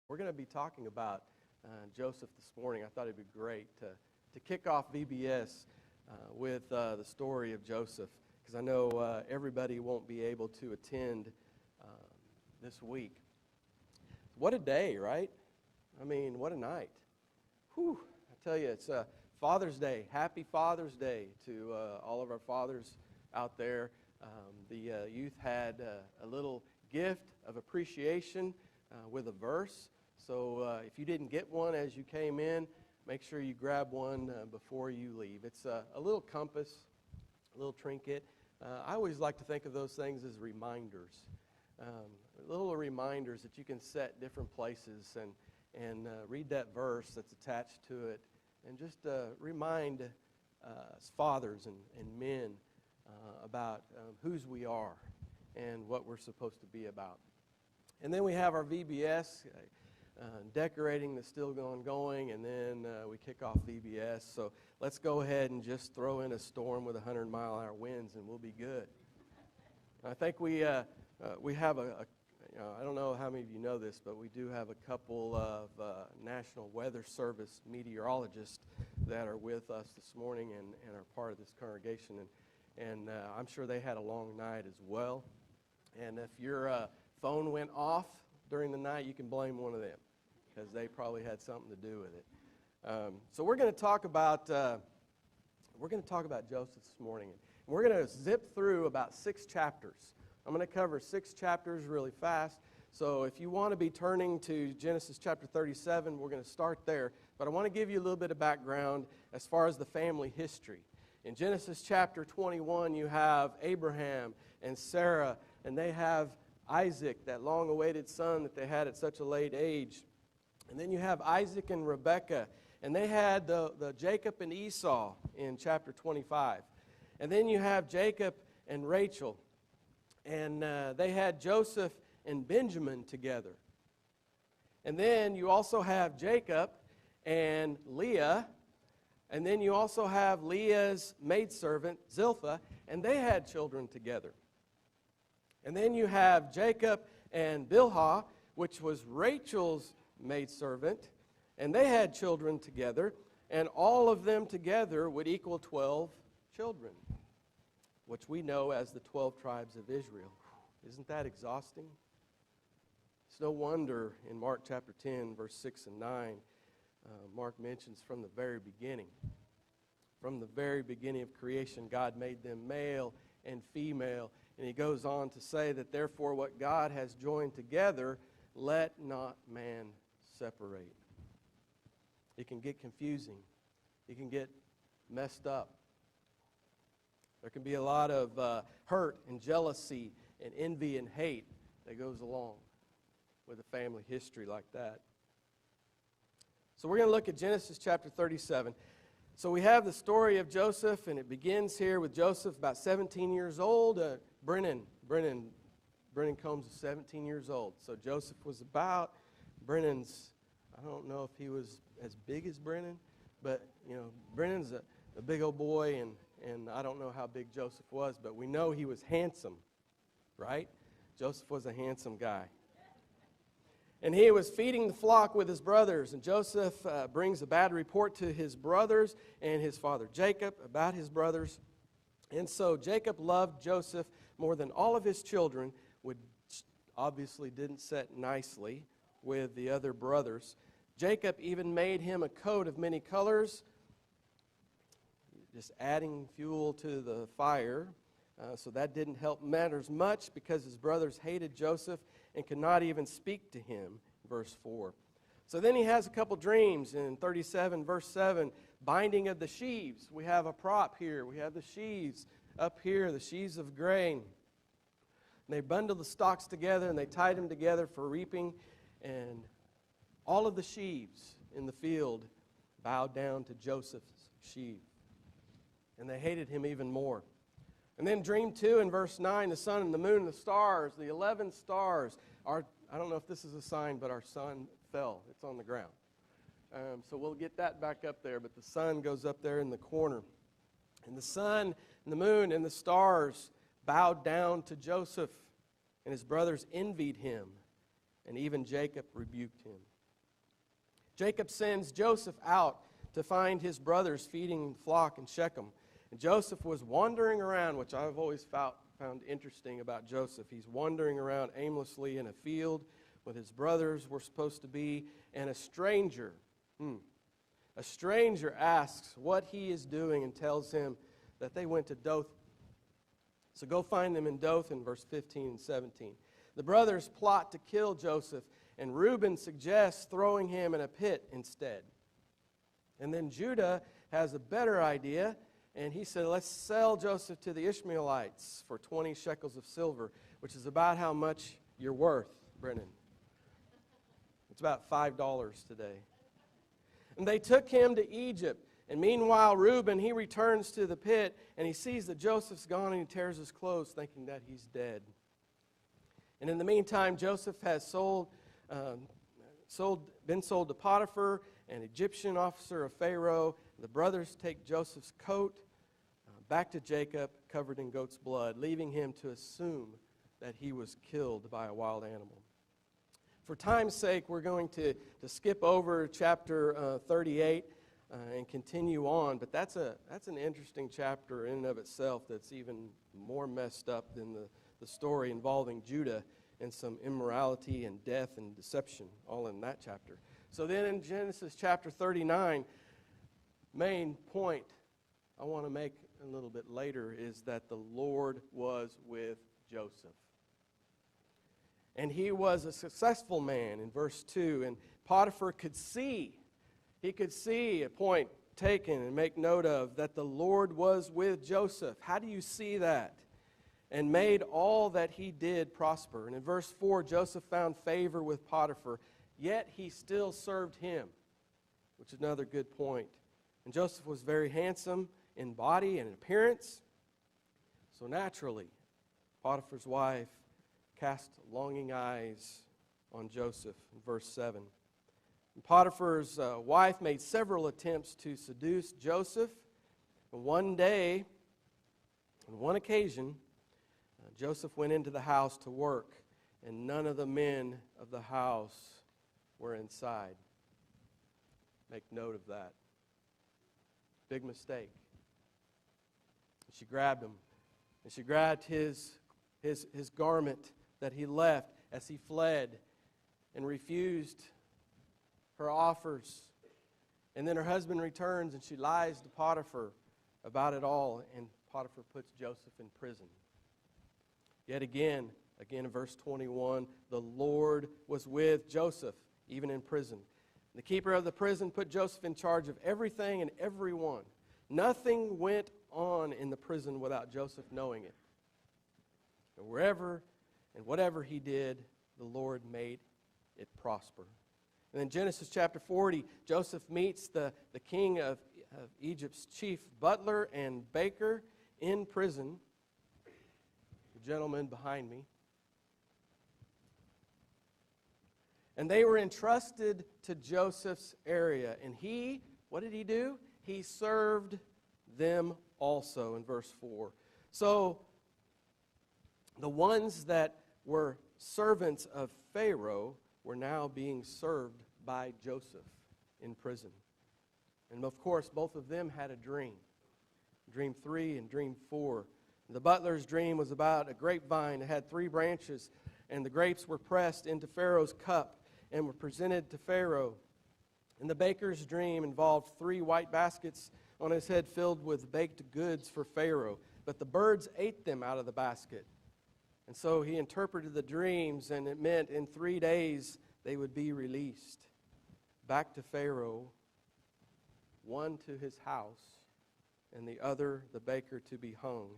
We're going to be talking about Joseph this morning. I thought it'd be great to kick off VBS with the story of Joseph, because I know everybody won't be able to attend this week. What a day, right? I mean, what a night. Whew, I tell you, it's Father's Day. Happy Father's Day to all of our fathers out there. The youth had a little gift of appreciation with a verse. So if you didn't get one as you came in, make sure you grab one before you leave. It's a little compass, a little trinket. I always like to think of those things as reminders. Little reminders that you can set different places and read that verse that's attached to it and just remind us fathers and men about whose we are and what we're supposed to be about. And then we have our VBS, decorating that's still going, and then we kick off VBS. So let's go ahead and just throw in a storm with 100-mile-an-hour winds, and we'll be good. I think we have I don't know how many of you know this, but we do have a couple of National Weather Service meteorologists that are with us this morning and are part of this congregation. And I'm sure they had a long night as well. And if your phone went off during the night, you can blame one of them, because they probably had something to do with it. So we're going to talk about Joseph this morning. And we're going to zip through about 6 chapters. I'm going to cover 6 chapters really fast. So if you want to be turning to Genesis chapter 37, we're going to start there. But I want to give you a little bit of background as far as the family history. In Genesis chapter 21, you have Abraham and Sarah, and they have Isaac, that long-awaited son that they had at such a late age. And then you have Isaac and Rebekah, and they had the Jacob and Esau in chapter 25. And then you have Jacob and Rachel, and they had Joseph and Benjamin together. And then you also have Jacob and Leah, and then you also have Leah's maidservant, Zilpah, and they had children together. And then you have Jacob and Bilhah, which was Rachel's maidservant, and they had children together, and all of them together would equal 12 children, which we know as the 12 tribes of Israel. Isn't that exhausting? It's no wonder in Mark chapter 10, verse 6 and 9, Mark mentions from the very beginning. From the very beginning of creation, God made them male and female. And he goes on to say that therefore what God has joined together, let not man separate. It can get confusing. It can get messed up. There can be a lot of hurt and jealousy and envy and hate that goes along with a family history like that. So we're going to look at Genesis chapter 37. So we have the story of Joseph, and it begins here with Joseph about 17 years old. Brennan Combs is 17 years old. So Joseph was about, Brennan's, I don't know if he was as big as Brennan, but, Brennan's a big old boy, and I don't know how big Joseph was, but we know he was handsome, right? Joseph was a handsome guy. And he was feeding the flock with his brothers, and Joseph brings a bad report to his brothers and his father Jacob about his brothers. And so Jacob loved Joseph more than all of his children, which obviously didn't set nicely with the other brothers. Jacob even made him a coat of many colors, just adding fuel to the fire. So that didn't help matters much, because his brothers hated Joseph and could not even speak to him, verse 4. So then he has a couple dreams in 37, verse 7, binding of the sheaves. We have a prop here. We have the sheaves up here, the sheaves of grain. And they bundled the stalks together, and they tied them together for reaping. And all of the sheaves in the field bowed down to Joseph's sheaf. And they hated him even more. And then dream 2 in verse 9, the sun and the moon and the stars, the 11 stars. I don't know if this is a sign, but our sun fell. It's on the ground. So we'll get that back up there, but the sun goes up there in the corner. And the sun and the moon and the stars bowed down to Joseph, and his brothers envied him, and even Jacob rebuked him. Jacob sends Joseph out to find his brothers feeding the flock in Shechem. And Joseph was wandering around, which I've always found interesting about Joseph. He's wandering around aimlessly in a field where his brothers were supposed to be, and a stranger asks what he is doing and tells him that they went to Dothan. So go find them in Dothan, verse 15 and 17. The brothers plot to kill Joseph, and Reuben suggests throwing him in a pit instead. And then Judah has a better idea, and he said, let's sell Joseph to the Ishmaelites for 20 shekels of silver, which is about how much you're worth, Brennan. It's about $5 today. And they took him to Egypt. And meanwhile, Reuben, he returns to the pit, and he sees that Joseph's gone, and he tears his clothes, thinking that he's dead. And in the meantime, Joseph has been sold to Potiphar, an Egyptian officer of Pharaoh. The brothers take Joseph's coat back to Jacob, covered in goat's blood, leaving him to assume that he was killed by a wild animal. For time's sake, we're going to skip over chapter 38 and continue on, but that's an interesting chapter in and of itself that's even more messed up than the story involving Judah and some immorality and death and deception, all in that chapter. So then in Genesis chapter 39, main point I want to make a little bit later is that the Lord was with Joseph. And he was a successful man in verse 2, and Potiphar could see, a point taken and make note of, that the Lord was with Joseph. How do you see that? And made all that he did prosper. And in verse 4, Joseph found favor with Potiphar, yet he still served him, which is another good point. And Joseph was very handsome in body and in appearance. So naturally, Potiphar's wife cast longing eyes on Joseph in verse 7. And Potiphar's wife made several attempts to seduce Joseph. And one day, on one occasion, Joseph went into the house to work, and none of the men of the house were inside. Make note of that. Big mistake. She grabbed him, and she grabbed his garment that he left as he fled and refused her offers. And then her husband returns, and she lies to Potiphar about it all, and Potiphar puts Joseph in prison. Yet again in verse 21, the Lord was with Joseph, even in prison. The keeper of the prison put Joseph in charge of everything and everyone. Nothing went on in the prison without Joseph knowing it. And wherever and whatever he did, the Lord made it prosper. And in Genesis chapter 40, Joseph meets the king of Egypt's chief butler and baker in prison. The gentleman behind me. And they were entrusted to Joseph's area. And what did he do? He served them also in verse 4. So the ones that were servants of Pharaoh were now being served by Joseph in prison. And of course, both of them had a dream. Dream 3 and Dream 4. The butler's dream was about a grapevine that had 3 branches, and the grapes were pressed into Pharaoh's cup and were presented to Pharaoh. And the baker's dream involved 3 white baskets on his head filled with baked goods for Pharaoh. But the birds ate them out of the basket. And so he interpreted the dreams, and it meant in 3 days they would be released back to Pharaoh, one to his house, and the other, the baker, to be hung.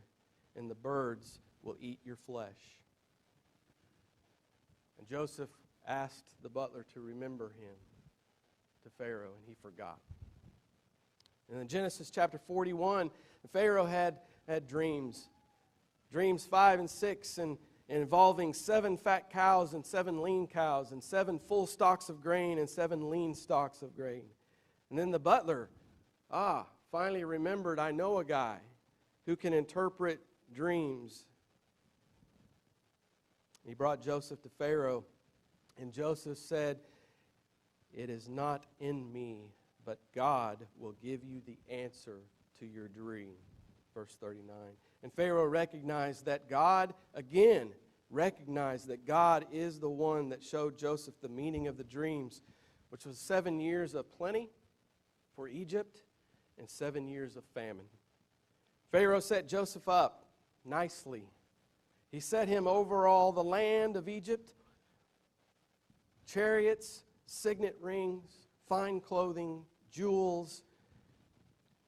And the birds will eat your flesh. And Joseph asked the butler to remember him to Pharaoh, and he forgot. And in Genesis chapter 41, Pharaoh had dreams. Dreams 5 and 6, and involving 7 fat cows and 7 lean cows, and 7 full stalks of grain and 7 lean stalks of grain. And then the butler, finally remembered, I know a guy who can interpret dreams. He brought Joseph to Pharaoh, and Joseph said, It is not in me, but God will give you the answer to your dream. Verse 39. And Pharaoh recognized that God, again, recognized that God is the one that showed Joseph the meaning of the dreams, which was 7 years of plenty for Egypt and 7 years of famine. Pharaoh set Joseph up nicely. He set him over all the land of Egypt, chariots, signet rings, fine clothing, jewels.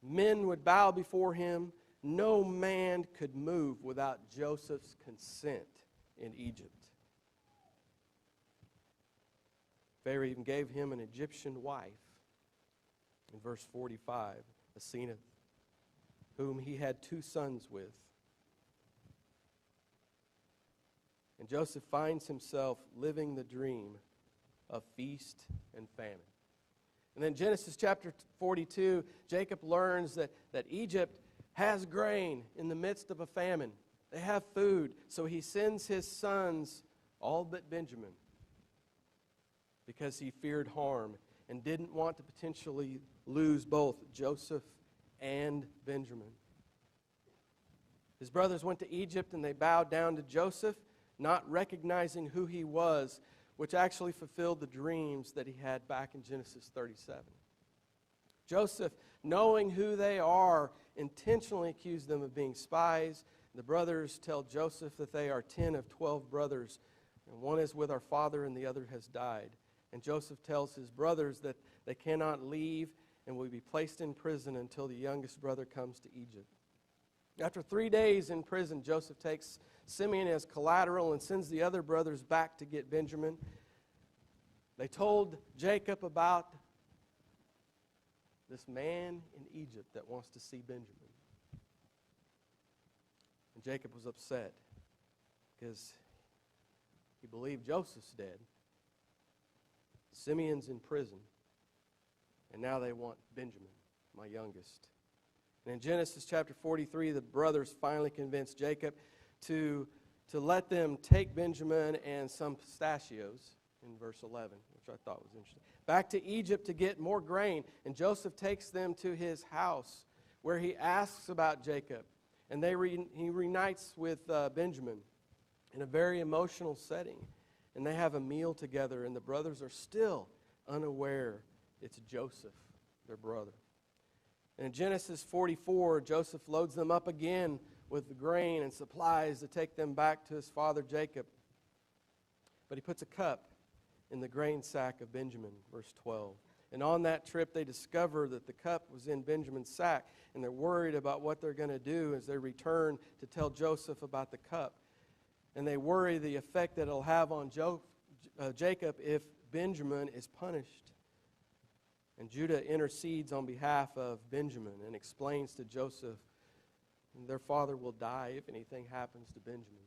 Men would bow before him. No man could move without Joseph's consent in Egypt. Pharaoh even gave him an Egyptian wife. In verse 45, Asenath, whom he had 2 sons with. And Joseph finds himself living the dream of feast and famine. And then Genesis chapter 42, Jacob learns that Egypt has grain in the midst of a famine. They have food, so he sends his sons, all but Benjamin, because he feared harm and didn't want to potentially lose both Joseph and Benjamin. His brothers went to Egypt and they bowed down to Joseph, not recognizing who he was, which actually fulfilled the dreams that he had back in Genesis 37. Joseph, knowing who they are, intentionally accused them of being spies. The brothers tell Joseph that they are 10 of 12 brothers, and one is with our father and the other has died. And Joseph tells his brothers that they cannot leave and will be placed in prison until the youngest brother comes to Egypt. After 3 days in prison, Joseph takes Simeon as collateral and sends the other brothers back to get Benjamin. They told Jacob about this man in Egypt that wants to see Benjamin. And Jacob was upset because he believed Joseph's dead. Simeon's in prison. And now they want Benjamin, my youngest. And in Genesis chapter 43, the brothers finally convinced Jacob to let them take Benjamin and some pistachios in verse 11, which I thought was interesting, back to Egypt to get more grain. And Joseph takes them to his house where he asks about Jacob. And he reunites with Benjamin in a very emotional setting. And they have a meal together, and the brothers are still unaware it's Joseph, their brother. And in Genesis 44, Joseph loads them up again with the grain and supplies to take them back to his father Jacob. But he puts a cup in the grain sack of Benjamin, verse 12. And on that trip, they discover that the cup was in Benjamin's sack, and they're worried about what they're going to do as they return to tell Joseph about the cup. And they worry the effect that it'll have on Jacob if Benjamin is punished. And Judah intercedes on behalf of Benjamin and explains to Joseph their father will die if anything happens to Benjamin.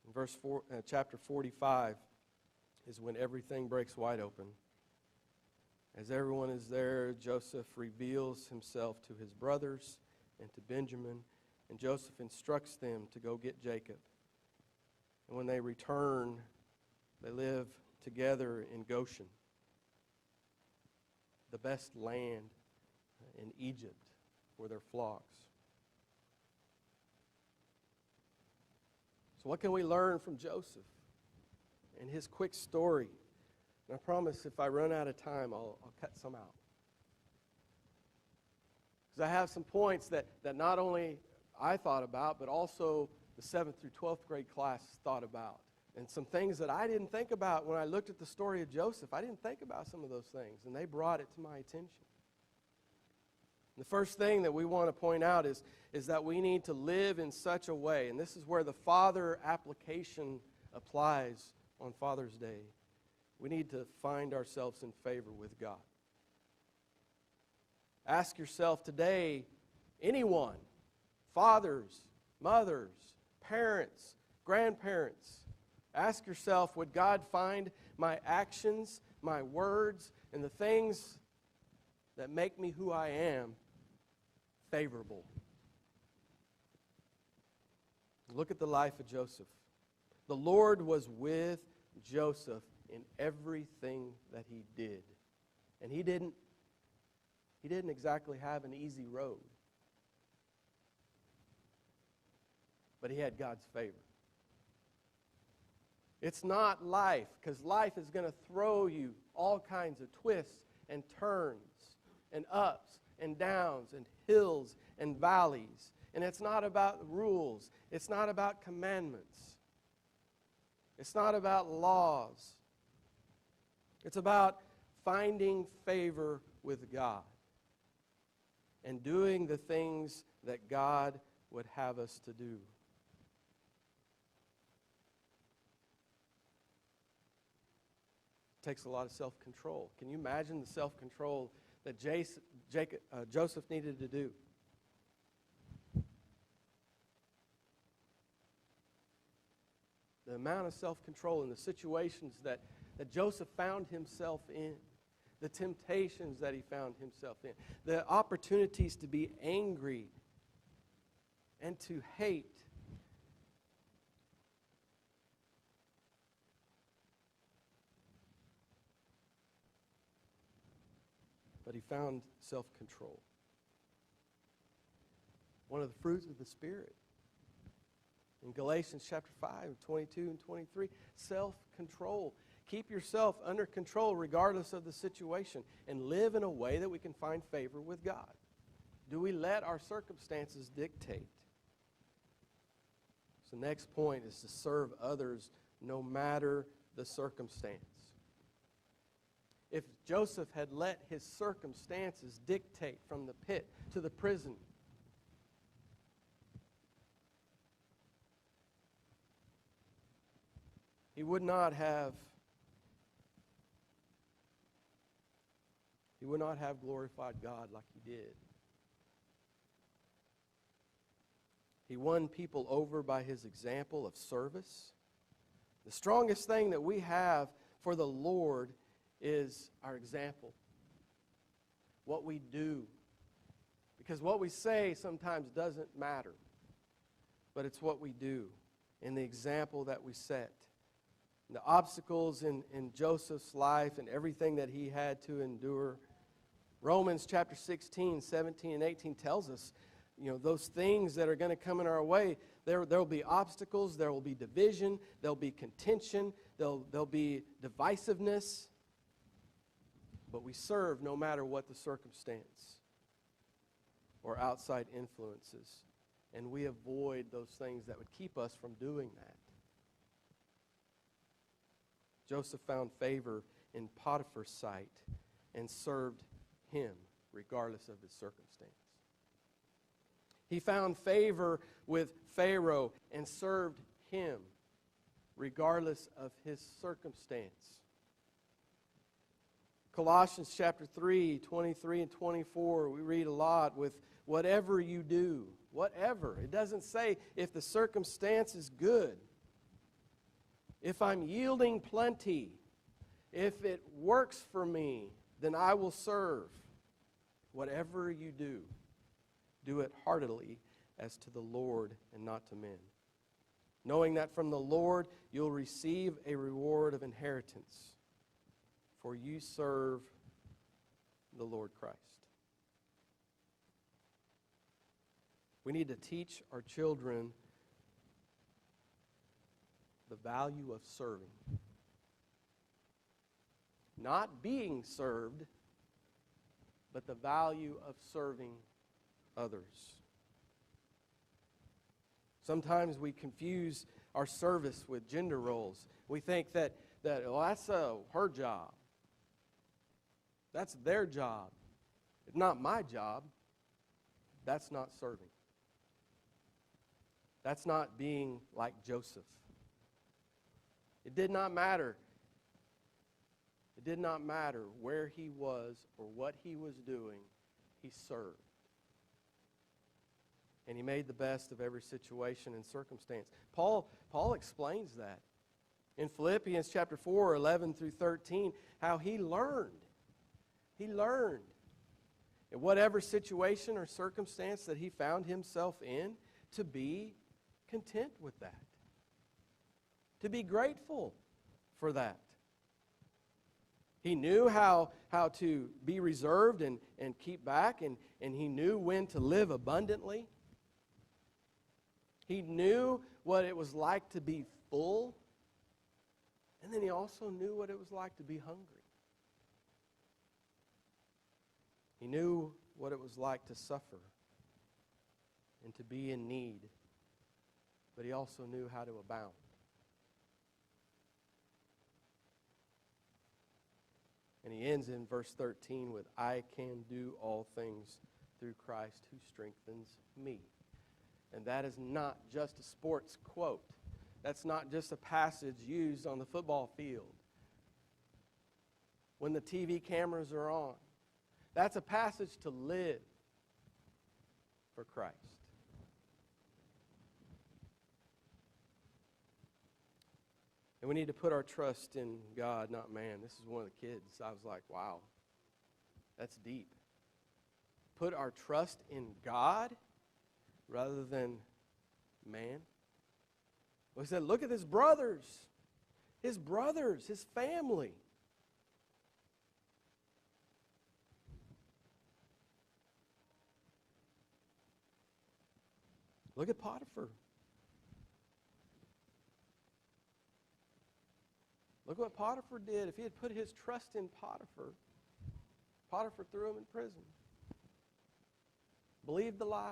In chapter 45 is when everything breaks wide open. As everyone is there, Joseph reveals himself to his brothers and to Benjamin, and Joseph instructs them to go get Jacob. And when they return, they live together in Goshen, the best land in Egypt for their flocks. So what can we learn from Joseph and his quick story? And I promise if I run out of time, I'll cut some out. Because I have some points that not only I thought about, but also the 7th through 12th grade class thought about. And some things that I didn't think about when I looked at the story of Joseph. I didn't think about some of those things, and they brought it to my attention. The first thing that we want to point out is that we need to live in such a way, and this is where the father application applies on Father's Day. We need to find ourselves in favor with God. Ask yourself today, anyone, fathers, mothers, parents, grandparents, ask yourself, would God find my actions, my words, and the things that make me who I am favorable? Look at the life of Joseph. The Lord was with Joseph in everything that he did. And he didn't exactly have an easy road. But he had God's favor. It's not life, because life is going to throw you all kinds of twists and turns and ups and downs and hills and valleys. And it's not about rules. It's not about commandments. It's not about laws. It's about finding favor with God and doing the things that God would have us to do. It takes a lot of self-control. Can you imagine the self-control that Joseph needed to do? The amount of self-control in the situations that Joseph found himself in, the temptations that he found himself in, the opportunities to be angry and to hate. But he found self-control. One of the fruits of the Spirit. In Galatians chapter 5, 22 and 23, self-control. Keep yourself under control regardless of the situation and live in a way that we can find favor with God. Do we let our circumstances dictate? So the next point is to serve others no matter the circumstance. If Joseph had let his circumstances dictate from the pit to the prison, he would not have glorified God like he did. He won people over by his example of service. The strongest thing that we have for the Lord is our example. What we do. Because what we say sometimes doesn't matter. But it's what we do and the example that we set. The obstacles in Joseph's life and everything that he had to endure. Romans chapter 16, 17, and 18 tells us, those things that are going to come in our way, there will be obstacles, there will be division, there will be contention, there'll be divisiveness. But we serve no matter what the circumstance or outside influences. And we avoid those things that would keep us from doing that. Joseph found favor in Potiphar's sight and served him regardless of his circumstance. He found favor with Pharaoh and served him regardless of his circumstance. Colossians chapter 3, 23 and 24, we read a lot with whatever you do. Whatever. It doesn't say if the circumstance is good. If I'm yielding plenty, if it works for me, then I will serve. Whatever you do, do it heartily as to the Lord and not to men. Knowing that from the Lord you'll receive a reward of inheritance, for you serve the Lord Christ. We need to teach our children the value of serving. Not being served, but the value of serving others. Sometimes we confuse our service with gender roles. We think that that's her job. That's their job. It's not my job. That's not serving. That's not being like Joseph. It did not matter. It did not matter where he was or what he was doing. He served. And he made the best of every situation and circumstance. Paul explains that in Philippians chapter 4, 11 through 13, how he learned. He learned in whatever situation or circumstance that he found himself in to be content with that. To be grateful for that. He knew how to be reserved and keep back, and he knew when to live abundantly. He knew what it was like to be full, and then he also knew what it was like to be hungry. He knew what it was like to suffer and to be in need, but he also knew how to abound. And he ends in verse 13 with, I can do all things through Christ who strengthens me. And that is not just a sports quote. That's not just a passage used on the football field when the TV cameras are on. That's a passage to live for Christ. And we need to put our trust in God, not man. This is one of the kids. I was like, wow, that's deep. Put our trust in God rather than man. Well, he said, look at his brothers, his family. Look at Potiphar. Look what Potiphar did. If he had put his trust in Potiphar, Potiphar threw him in prison. Believed the lie.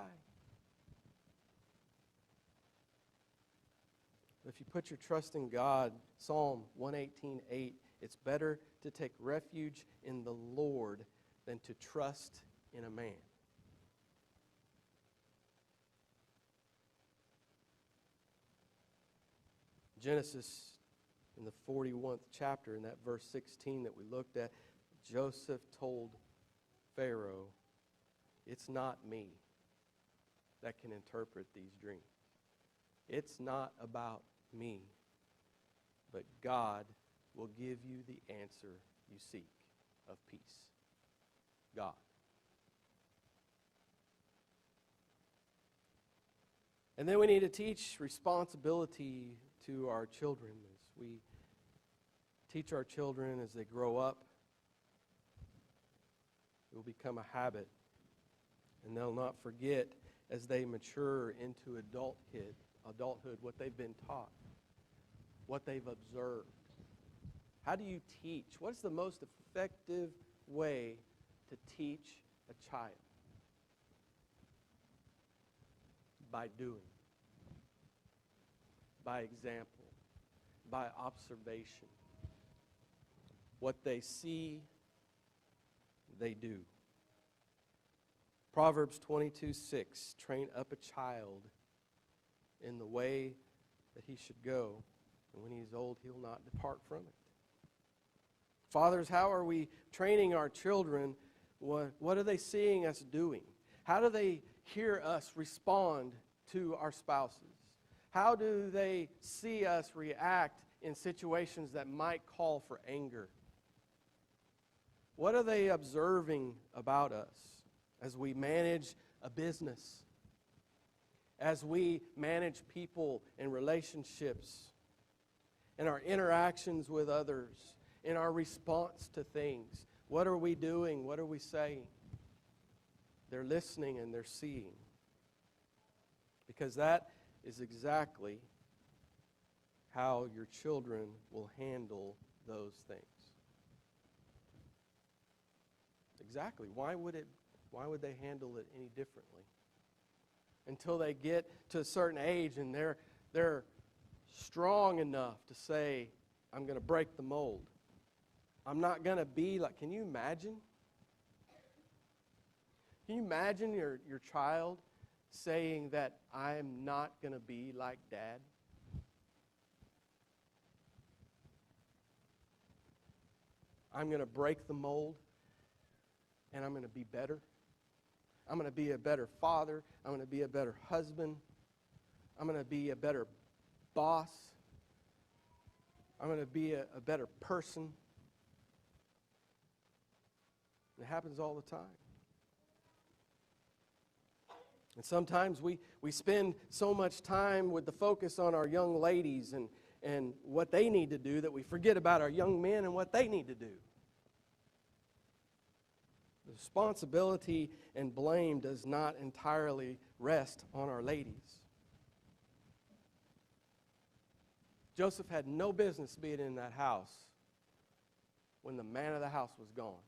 If you put your trust in God, Psalm 118:8, it's better to take refuge in the Lord than to trust in a man. Genesis, in the 41st chapter, in that verse 16 that we looked at, Joseph told Pharaoh, it's not me that can interpret these dreams. It's not about me, but God will give you the answer you seek of peace. God. And then we need to teach responsibility to our children as we teach our children as they grow up. It will become a habit, and they'll not forget as they mature into adulthood what they've been taught, what they've observed. How do you teach? What's the most effective way to teach a child? By doing. By example, by observation. What they see, they do. Proverbs 22:6, train up a child in the way that he should go, and when he is old, he'll not depart from it. Fathers, how are we training our children? What are they seeing us doing? How do they hear us respond to our spouses? How do they see us react in situations that might call for anger? What are they observing about us as we manage a business, as we manage people and relationships, in our interactions with others, in our response to things? What are we doing? What are we saying? They're listening and they're seeing. Because that is exactly how your children will handle those things. Exactly. Why would they handle it any differently? Until they get to a certain age and they're strong enough to say, I'm going to break the mold. I'm not going to be like, can you imagine? Can you imagine your child saying that I'm not going to be like Dad? I'm going to break the mold and I'm going to be better. I'm going to be a better father. I'm going to be a better husband. I'm going to be a better boss. I'm going to be a better person. It happens all the time. And sometimes we spend so much time with the focus on our young ladies and what they need to do that we forget about our young men and what they need to do. responsibility and blame does not entirely rest on our ladies. Joseph had no business being in that house when the man of the house was gone.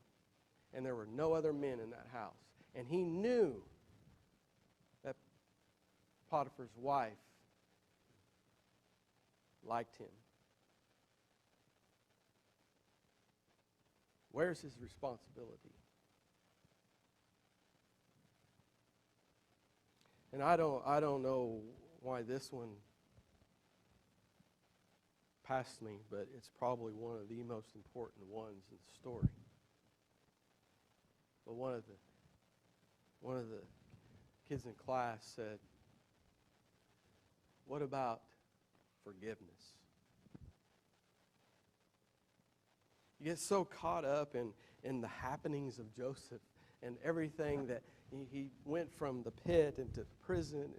And there were no other men in that house. And he knew that Potiphar's wife liked him. Where's his responsibility? And I don't know why this one passed me, but it's probably one of the most important ones in the story. But one of the kids in class said, "What about forgiveness?" You get so caught up in the happenings of Joseph and everything that he went from the pit into prison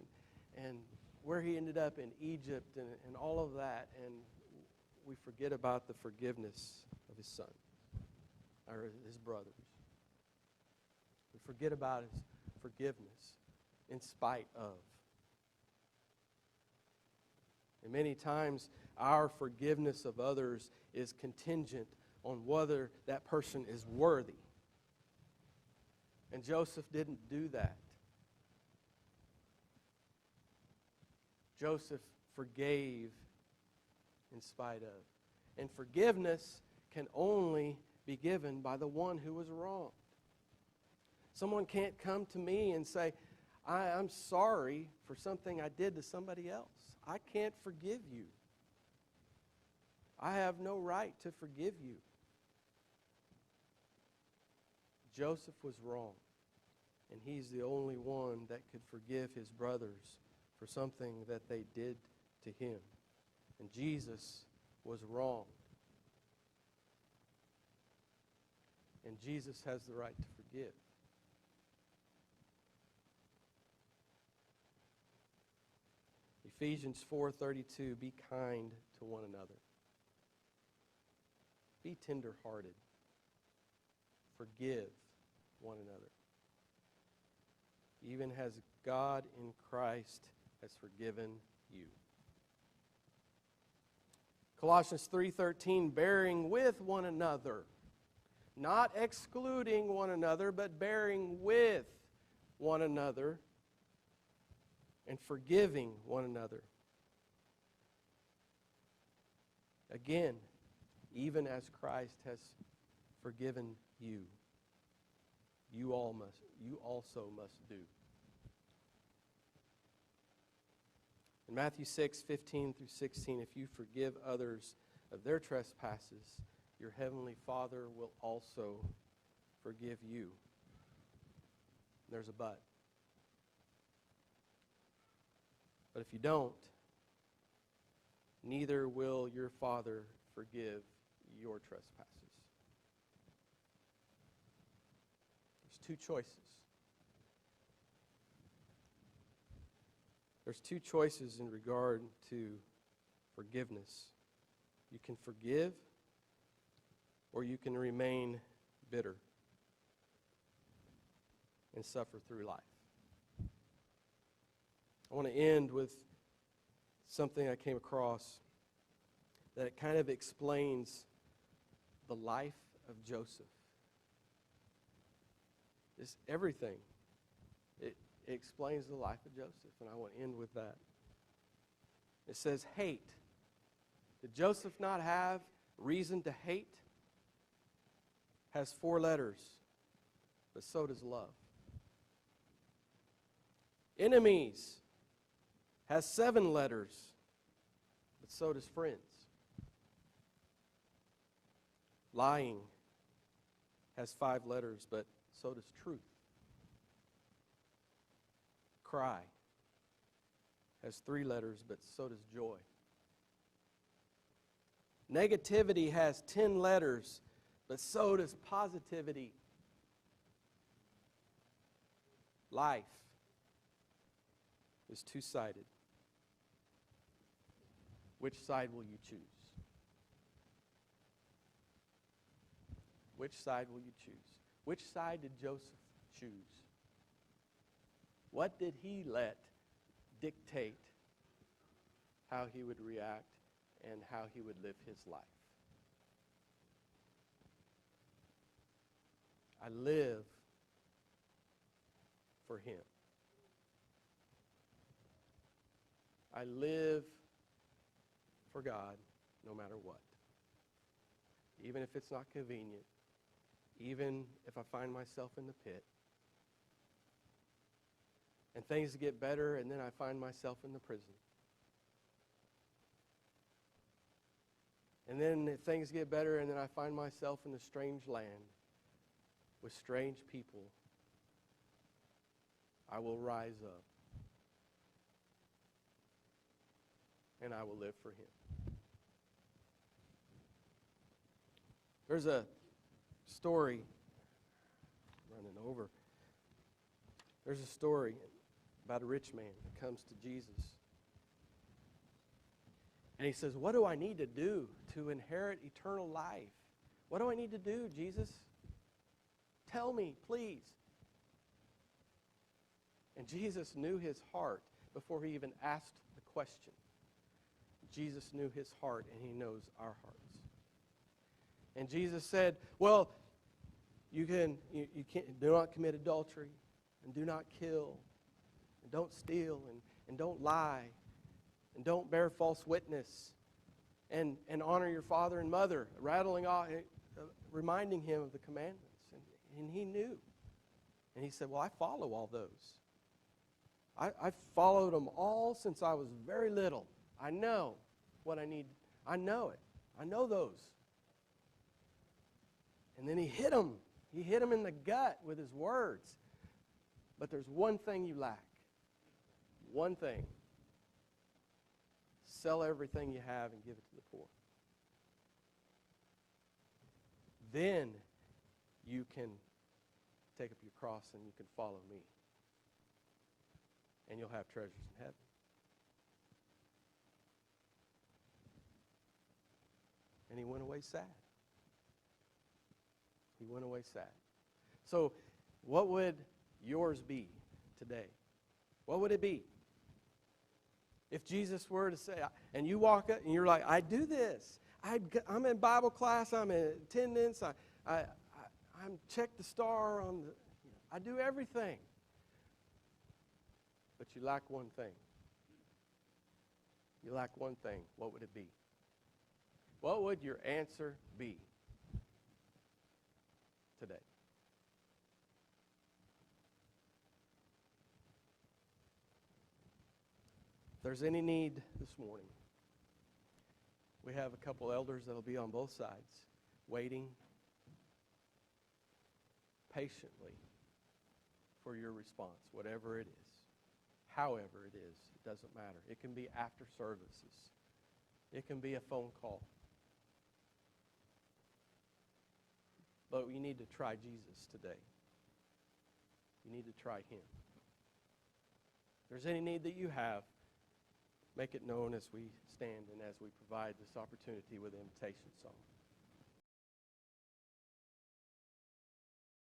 and where he ended up in Egypt and all of that, and we forget about the forgiveness of his son or his brothers. We forget about his forgiveness in spite of. And many times our forgiveness of others is contingent on whether that person is worthy. And Joseph didn't do that. Joseph forgave in spite of. And forgiveness can only be given by the one who was wronged. Someone can't come to me and say, I'm sorry for something I did to somebody else. I can't forgive you. I have no right to forgive you. Joseph was wrong, and he's the only one that could forgive his brothers for something that they did to him. And Jesus was wrong. And Jesus has the right to forgive. Ephesians 4:32, be kind to one another. Be tender-hearted. Forgive one another. Even as God in Christ has forgiven you. Colossians 3:13, bearing with one another. Not excluding one another, but bearing with one another and forgiving one another. Again, even as Christ has forgiven you, you also must do. In Matthew 6:15-16, if you forgive others of their trespasses, your heavenly Father will also forgive you. There's a but. But if you don't, neither will your Father forgive your trespasses. There's two choices. There's two choices in regard to forgiveness. You can forgive, or you can remain bitter and suffer through life. I want to end with something I came across that kind of explains the life of Joseph. It's everything. It explains the life of Joseph, and I want to end with that. It says hate. Did Joseph not have reason to hate? Has 4 letters, but so does love. Enemies has 7 letters, but so does friends. Lying has 5 letters, but so does truth. Cry has 3 letters, but so does joy. Negativity has 10 letters, but so does positivity. Life is two-sided. Which side will you choose? Which side will you choose? Which side did Joseph choose? What did he let dictate how he would react and how he would live his life? I live for him. I live for God no matter what. Even if it's not convenient, even if I find myself in the pit, and things get better and then I find myself in the prison. And then if things get better and then I find myself in a strange land with strange people, I will rise up and I will live for him. There's a story, running over. There's a story about a rich man that comes to Jesus. And he says, what do I need to do to inherit eternal life? What do I need to do, Jesus? Tell me, please. And Jesus knew his heart before he even asked the question. Jesus knew his heart, and he knows our hearts. And Jesus said, well, you can't do not commit adultery, and do not kill, and don't steal, and don't lie, and don't bear false witness, and honor your father and mother, reminding him of the commandments. And he knew. And he said, well, I follow all those. I followed them all since I was very little. I know what I need. I know it. I know those. And then he hit him. He hit him in the gut with his words. But there's one thing you lack. One thing. Sell everything you have and give it to the poor. Then you can take up your cross and you can follow me. And you'll have treasures in heaven. And he went away sad. He went away sad. So what would yours be today? What would it be? If Jesus were to say, and you walk up and you're like, I do this. I'm in Bible class. I'm in attendance. I'm check the star on the, I do everything. But you lack one thing. You lack one thing. What would it be? What would your answer be today? If there's any need this morning, we have a couple elders that will be on both sides, waiting patiently for your response, whatever it is. However it is, it doesn't matter. It can be after services. It can be a phone call. But you need to try Jesus today. You need to try him. If there's any need that you have, make it known as we stand and as we provide this opportunity with the invitation song.